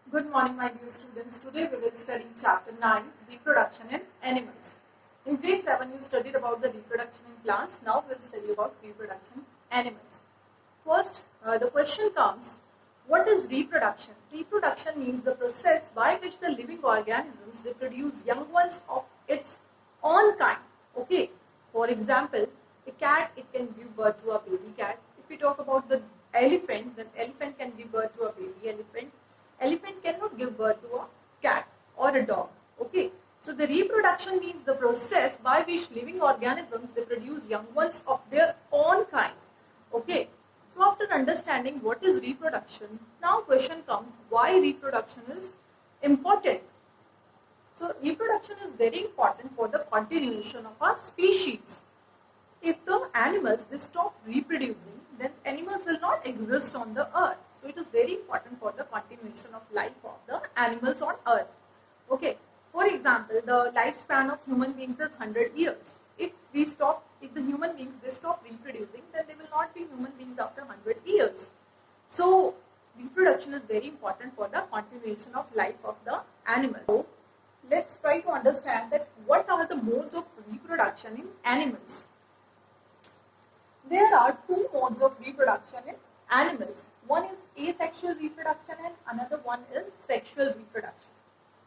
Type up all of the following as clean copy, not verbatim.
Good morning, my dear students. Today we will study chapter 9, reproduction in animals. In grade 7, you studied about the reproduction in plants. Now we will study about reproduction in animals. First, the question comes, what is reproduction? Reproduction means the process by which the living organisms they produce young ones of its own kind. Okay. For example, a cat, it can give birth to a baby cat. If we talk about the elephant, then elephant can give birth to a baby elephant. Elephant cannot give birth to a cat or a dog. Okay. So the reproduction means the process by which living organisms they produce young ones of their own kind. Okay. So after understanding what is reproduction, now question comes why reproduction is important. So reproduction is very important for the continuation of our species. If the animals they stop reproducing, then animals will not exist on the earth. So it is very important for the continuation of life of the animals on earth. Okay. For example, the lifespan of human beings is 100 years. If the human beings they stop reproducing, then they will not be human beings after 100 years. So reproduction is very important for the continuation of life of the animal. So, let's try to understand that what are the modes of reproduction in animals. There are two modes of reproduction in animals. One is asexual reproduction and another one is sexual reproduction.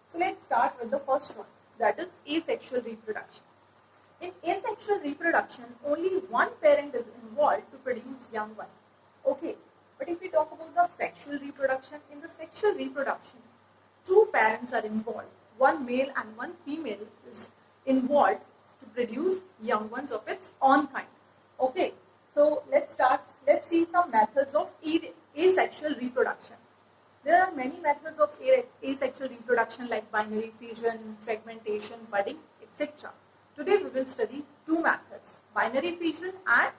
So let's start with the first one, that is asexual reproduction. In asexual reproduction, only one parent is involved to produce young one. Okay, but if we talk about the sexual reproduction, in the sexual reproduction, two parents are involved. One male and one female is involved to produce young ones of its own kind. Okay, so let's see some methods of asexual reproduction. There are many methods of asexual reproduction like binary fission, fragmentation, budding, etc. Today we will study two methods, binary fission and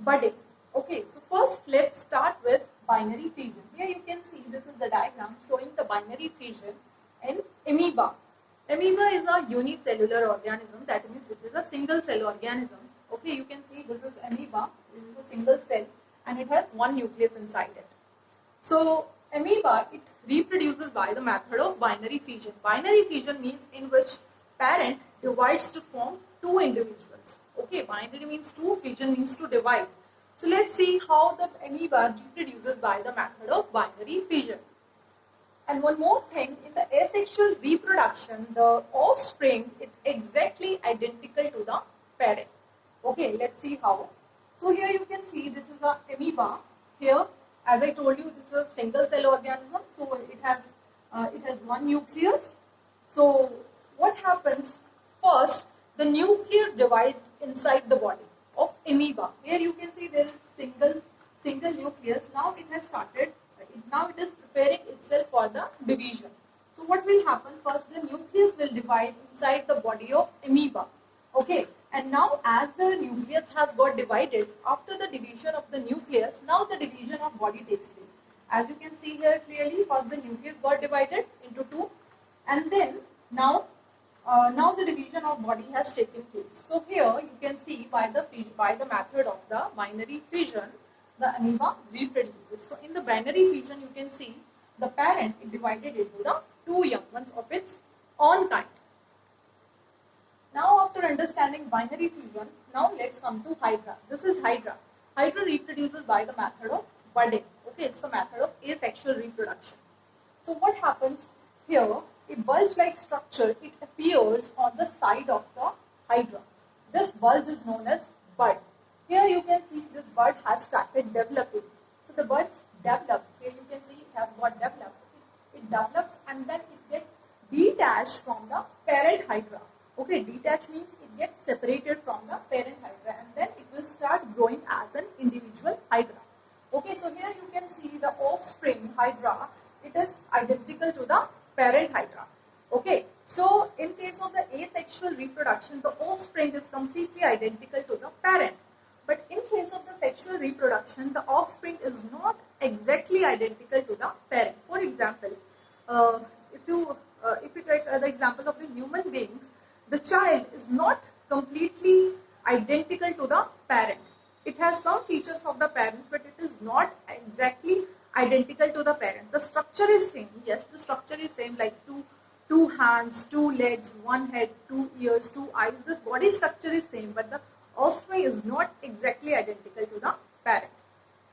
budding. Okay, so first let's start with binary fission. Here you can see this is the diagram showing the binary fission in amoeba. Amoeba is a unicellular organism, that means it is a single cell organism. Okay, you can see this is amoeba, this is a single cell and it has one nucleus inside it. So amoeba, it reproduces by the method of binary fission. Binary fission means in which parent divides to form two individuals. Okay, binary means two, fission means to divide. So let's see how the amoeba reproduces by the method of binary fission. And one more thing, in the asexual reproduction, the offspring is exactly identical to the parent. Okay, let's see how. So here you can see this is the amoeba. Here, as I told you, this is a single cell organism. So it has one nucleus. So what happens? First, the nucleus divides inside the body of amoeba. Here you can see there is single nucleus. Now it has started. Now it is preparing itself for the division. So what will happen? First, the nucleus will divide inside the body of amoeba. Okay. And now as the nucleus has got divided, after the division of the nucleus, now the division of body takes place. As you can see here clearly, first the nucleus got divided into two, and then now the division of body has taken place. So here you can see by the method of the binary fission, the amoeba reproduces. So in the binary fission you can see the parent is divided into the two young ones of its own kind. Now after understanding binary fission, now let's come to Hydra. This is Hydra. Hydra reproduces by the method of budding. Okay, it's the method of asexual reproduction. So what happens here? A bulge-like structure, it appears on the side of the Hydra. This bulge is known as bud. Here you can see this bud has started developing. So the bud develops. Here you can see it has got developed. It develops and then it gets detached from the parent Hydra. Okay, detach means it gets separated from the parent Hydra and then it will start growing as an individual Hydra. Okay, so here you can see the offspring Hydra, it is identical to the parent Hydra. Okay, so in case of the asexual reproduction, the offspring is completely identical to the parent. But in case of the sexual reproduction, the offspring is not exactly identical to the parent. For example, if you take the example of the human beings, the child is not completely identical to the parent. It has some features of the parents, but it is not exactly identical to the parent. The structure is same. Yes, the structure is same, like two hands, two legs, one head, two ears, two eyes. The body structure is same, but the offspring is not exactly identical to the parent.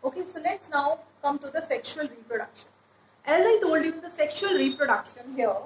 Okay, so let's now come to the sexual reproduction. As I told you, in the sexual reproduction here,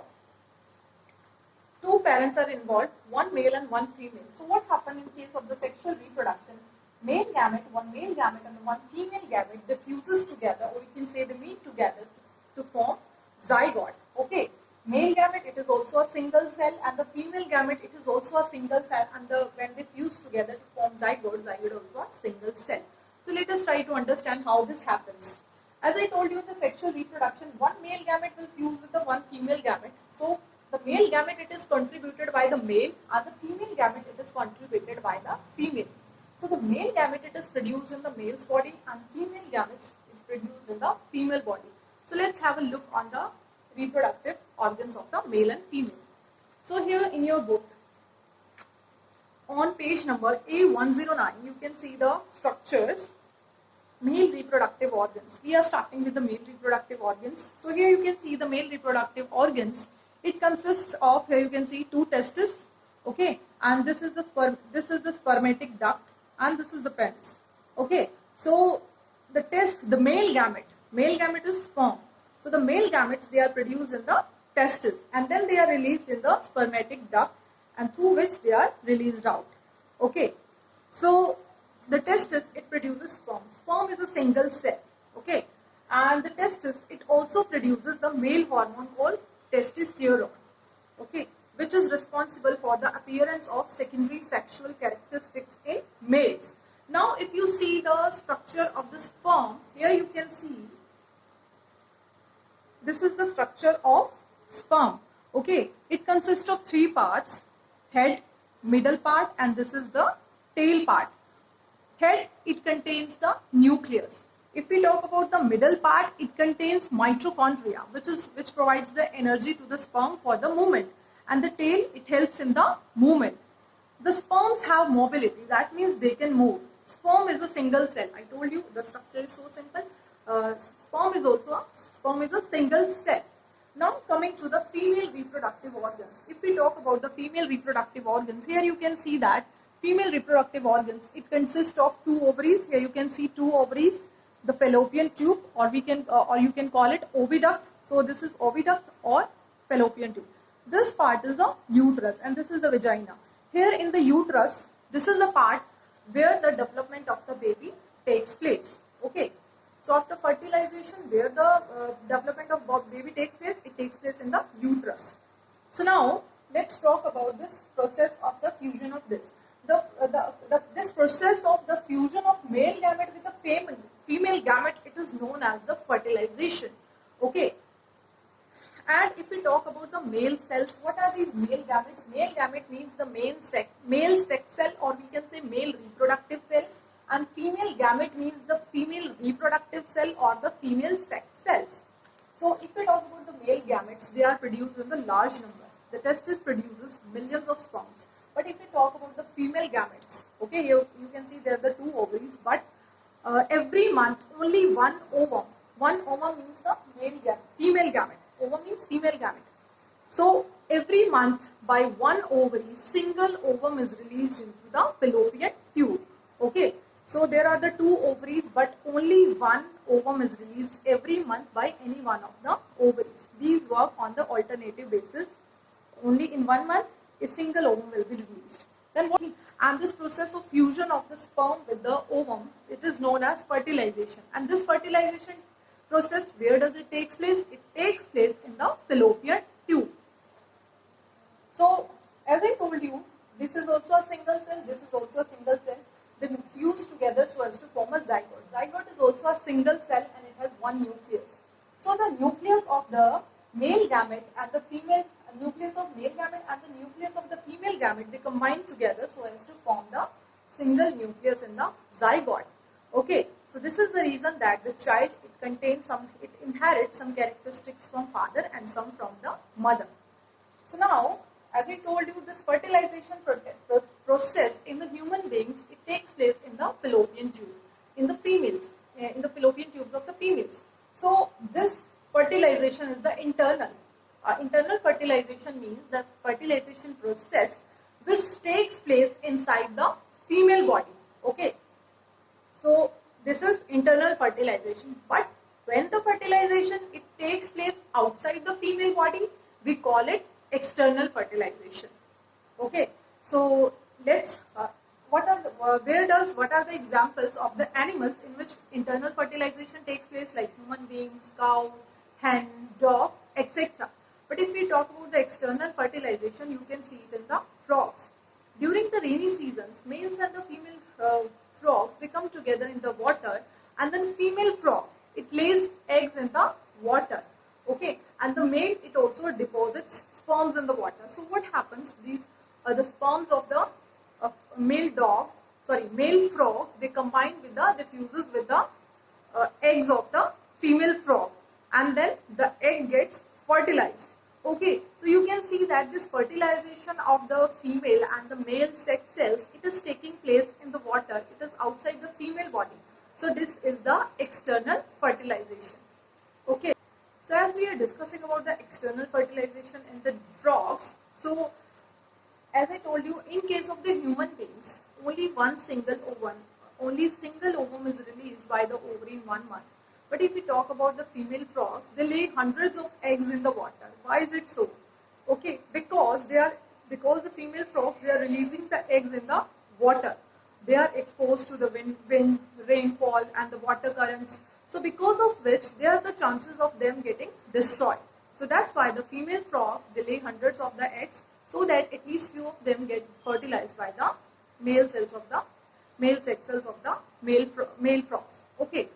two parents are involved, one male and one female. So what happens in case of the sexual reproduction? One male gamete and one female gamete diffuses together, or we can say they meet together to form zygote. Okay, male gamete, it is also a single cell, and the female gamete, it is also a single cell, and when they fuse together to form zygote also a single cell. So let us try to understand how this happens. As I told you, in the sexual reproduction, one male gamete will fuse with the one female gamete. So the male gamete, it is contributed by the male, and the female gamete, it is contributed by the female. So the male gamete, it is produced in the male's body, and female gametes is produced in the female body. So let's have a look on the reproductive organs of the male and female. So here in your book, on page number A109, you can see the structures, male reproductive organs. We are starting with the male reproductive organs. So here you can see the male reproductive organs. It consists of, here you can see, two testes, okay, and this is the spermatic duct, and this is the penis. Okay, so the male gamete is sperm. So the male gametes, they are produced in the testes, and then they are released in the spermatic duct, and through which they are released out. Okay, so the testis, it produces sperm. Sperm is a single cell. Okay, and the testis, it also produces the male hormone called testosterone. Okay, which is responsible for the appearance of secondary sexual characteristics in males. Now, if you see the structure of the sperm, here you can see this is the structure of sperm. Okay, it consists of three parts: head, middle part, and this is the tail part. Head, it contains the nucleus. If we talk about the middle part, it contains mitochondria, which provides the energy to the sperm for the movement. And the tail, it helps in the movement. The sperms have mobility, that means they can move. Sperm is a single cell. I told you the structure is so simple. Sperm is a single cell. Now coming to the female reproductive organs. If we talk about the female reproductive organs, here you can see that female reproductive organs, it consists of two ovaries. Here you can see two ovaries, the fallopian tube, or you can call it oviduct. So this is oviduct or fallopian tube. This part is the uterus, and this is the vagina. Here in the uterus, this is the part where the development of the baby takes place. Okay. So after fertilization, where the development of baby takes place, it takes place in the uterus. So now let's talk about this process of the fusion of this. This process of the fusion of male gamete with the female gamete, it is known as the fertilization. Okay. And if we talk about the male cells, what are these male gametes? Male gamete means the male sex cell, or we can say male reproductive cell, and female gamete means the female reproductive cell or the female sex cells. So if we talk about the male gametes, they are produced in the large number. The testis produces millions of sperms. But if we talk about the female gametes, okay, you can see there are the two ovaries, but every month only one ovum. One ovum means the female gamete. Ovum means female gamete. So every month by one ovary, single ovum is released into the fallopian tube. Okay. So there are the two ovaries, but only one ovum is released every month by any one of the ovaries. These work on the alternative basis. Only in 1 month, a single ovum will be released. Then what? And this process of fusion of the sperm with the ovum, it is known as fertilization. And this fertilization process, where does it take place? It takes place in the fallopian tube. So as I told you, this is also a single cell, this is also a single cell. They fuse together so as to form a zygote. Zygote is also a single cell and it has one nucleus. So the nucleus of the male gamete and the female nucleus of male gamete and the nucleus of the female gamete, they combine together so as to form the single nucleus in the zygote. Okay, so this is the reason that the child, it inherits some characteristics from father and some from the mother. So now, as I told you, this fertilization process in the human beings, it takes place in the fallopian tube, in the females, in the fallopian tubes of the females. So this fertilization is the internal. Internal fertilization means the fertilization process which takes place inside the female body. Okay. So this is internal fertilization. But when the fertilization it takes place outside the female body, we call it external fertilization. Okay. So let's what are the examples of the animals in which internal fertilization takes place, like human beings, cow, hen, dog, etc. But if we talk about the external fertilization, you can see it in the frogs. During the rainy seasons, males and the female frogs, they come together in the water, and then female frog, it lays eggs in the water. Okay, and the male, it also deposits sperms in the water. So what happens? These the sperms of the male frog, they combine with they fuses with the eggs of the female frog, and then the egg gets fertilized. Okay, so you can see that this fertilization of the female and the male sex cells, it is taking place in the water. It is outside the female body. So this is the external fertilization. Okay, so as we are discussing about the external fertilization in the frogs, so as I told you, in case of the human beings, only single ovum is released by the ovary in 1 month. But if we talk about the female frogs, they lay hundreds of eggs in the water. Why is it so? Okay, because the female frogs, they are releasing the eggs in the water. They are exposed to the wind, rainfall, and the water currents. So because of which, there are the chances of them getting destroyed. So that's why the female frogs, they lay hundreds of the eggs, so that at least few of them get fertilized by the male sex cells of the male frogs. Okay.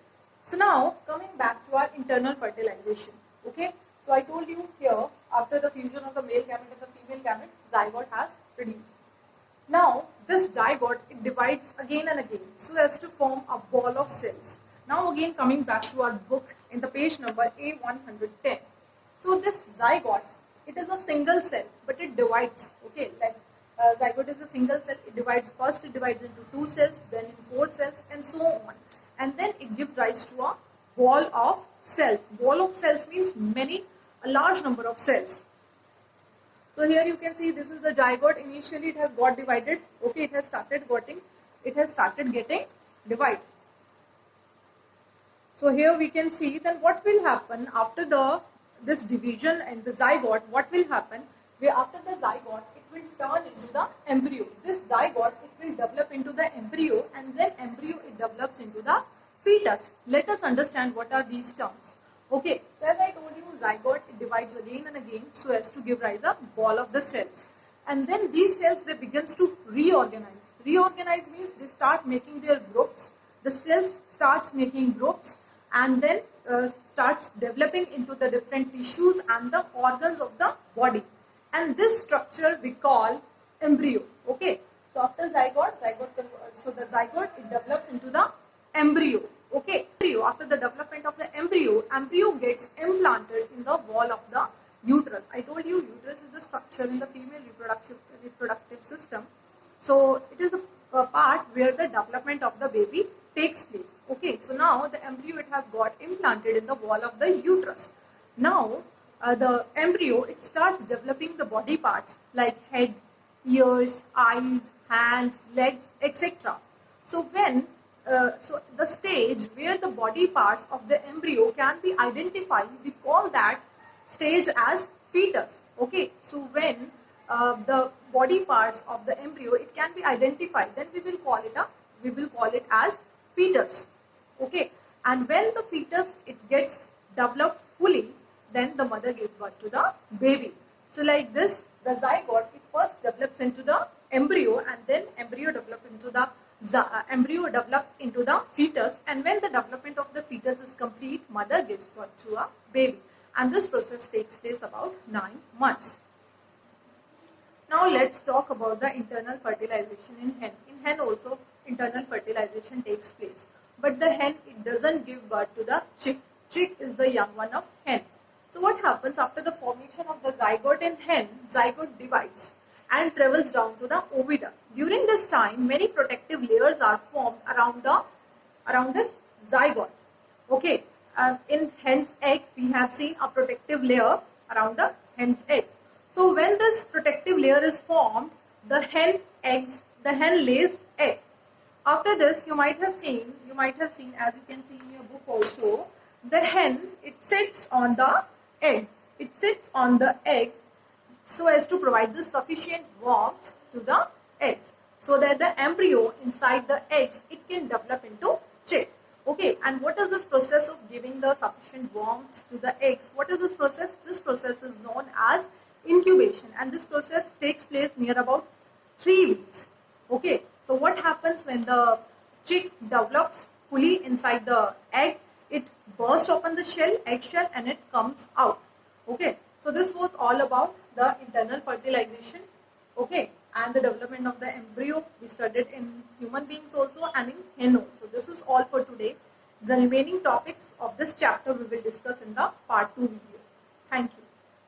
So now coming back to our internal fertilization. Okay. So I told you here, after the fusion of the male gamete and the female gamete, zygote has produced. Now this zygote, it divides again and again so as to form a ball of cells. Now again coming back to our book in the page number A110. So this zygote, it is a single cell, but it divides. Okay, like zygote is a single cell. It divides first. It divides into 2 cells, then in 4 cells, and so on. And then it gives rise to a ball of cells. Ball of cells means a large number of cells. So here you can see this is the zygote. Initially, it has got divided. Okay, it has started getting divided. So here we can see then what will happen after this division and the zygote. What will happen? After the zygote, it will turn into the embryo. This zygote, it will develop into the embryo, and then embryo, it develops into the fetus. Let us understand what are these terms. Okay, so as I told you, zygote, it divides again and again so as to give rise a ball of the cells. And then these cells, they begins to reorganize. Reorganize means they start making their groups. The cells starts making groups, and then starts developing into the different tissues and the organs of the body. And this structure we call embryo. Okay. So after so the zygote, it develops into the embryo. Okay. After the development of the embryo gets implanted in the wall of the uterus. I told you uterus is the structure in the female reproductive system. So it is the part where the development of the baby takes place. Okay, so now the embryo, it has got implanted in the wall of the uterus. Now the embryo, it starts developing the body parts like head, ears, eyes, hands, legs, etc. So when so the stage where the body parts of the embryo can be identified, we call that stage as fetus. Okay, so when the body parts of the embryo, it can be identified, then we will call it as fetus. Okay, and when the fetus, it gets developed fully, then the mother gives birth to the baby. So like this, the zygote, it first develops into the embryo, and then embryo develops into the fetus, and when the development of the fetus is complete, mother gives birth to a baby, and this process takes place about 9 months. Now let's talk about the internal fertilization in hen. In hen also internal fertilization takes place, but the hen, it doesn't give birth to the chick. Chick is the young one of hen. So what happens after the formation of the zygote in hen? Zygote divides and travels down to the oviduct. During this time, many protective layers are formed around this zygote. Okay, in hen's egg, we have seen a protective layer around the hen's egg. So when this protective layer is formed, the hen lays egg. After this, you might have seen, as you can see in your book also, the hen, it sits on the egg. It sits on the egg so as to provide the sufficient warmth to the eggs, so that the embryo inside the eggs, it can develop into chick. Okay, and what is this process of giving the sufficient warmth to the eggs? What is this process? This process is known as incubation, and this process takes place near about 3 weeks. Okay, so what happens when the chick develops fully inside the egg? It bursts open the eggshell, and it comes out. Okay, so this was all about the internal fertilization, okay, and the development of the embryo. We studied in human beings also and in hen also. This is all for today. The remaining topics of this chapter we will discuss in the part 2 video. Thank you.